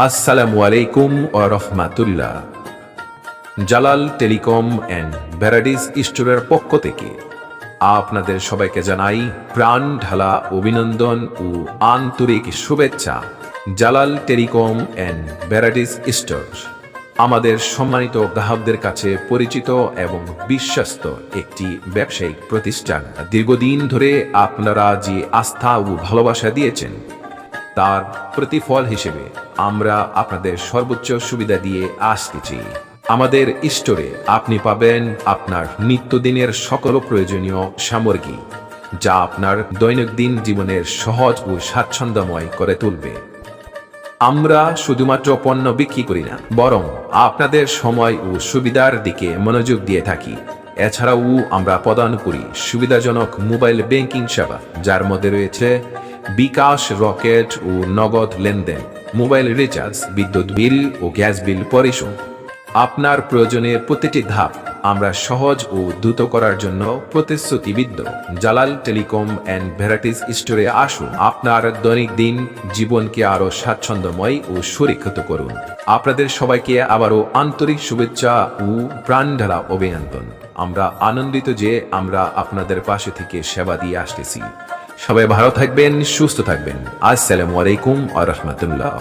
আসসালামু আলাইকুম ওয়া রাহমাতুল্লাহ। জালাল টেলিকম অ্যান্ড ভ্যারাইটিস স্টোরের পক্ষ থেকে আপনাদের সবাইকে জানাই প্রাণ ঢালা অভিনন্দন ও আন্তরিক শুভেচ্ছা। Jalal telecom and varieties store আমাদের সম্মানিত গ্রাহকদের কাছে পরিচিত এবং বিশ্বস্ত একটি ব্যবসায়িক প্রতিষ্ঠান। দীর্ঘদিন ধরে আপনারা যে আস্থা ও ভালোবাসা দিয়েছেন, তার প্রতিফল হিসেবে আমরা আপনাদের সর্বোচ্চ সুবিধা দিয়ে আসতেছি। আমাদের স্টোরে আপনি পাবেন আপনার নিত্যদিনের সকল প্রয়োজনীয় সামগ্রী, যা আপনার দৈনন্দিন জীবনের সহজ ও স্বাচ্ছন্দ্যময় করে তুলবে। আমরা শুধুমাত্র পণ্য বিক্রি করি না, বরং আপনাদের সময় ও সুবিধার দিকে মনোযোগ দিয়ে থাকি। এছাড়াও আমরা প্রদান করি সুবিধাজনক মোবাইল ব্যাংকিং সেবা, যার মধ্যে রয়েছে বিকাশ, রকেট ও নগদ লেনদেন, মোবাইল রিচার্জ, বিদ্যুৎ বিল ও গ্যাস বিল পরিশোধ। আপনার প্রয়োজনের প্রতিটি ধাপ আমরা সহজ ও দ্রুত করার জন্য প্রতিশ্রুতিবদ্ধ। জালাল টেলিকম অ্যান্ড ভ্যারাইটিস স্টোরে আসুন, আপনার দৈনন্দিন জীবনকে আরো স্বাচ্ছন্দ্যময় ও সুরক্ষিত করুন। আপনাদের সবাইকে আবারও আন্তরিক শুভেচ্ছা ও প্রাণঢালা অভিনন্দন। আমরা আনন্দিত যে আমরা আপনাদের পাশে থেকে সেবা দিয়ে আসতেছি। সবাই ভালো থাকবেন, সুস্থ থাকবেন। আসসালামু আলাইকুম ওয়া রাহমাতুল্লাহ।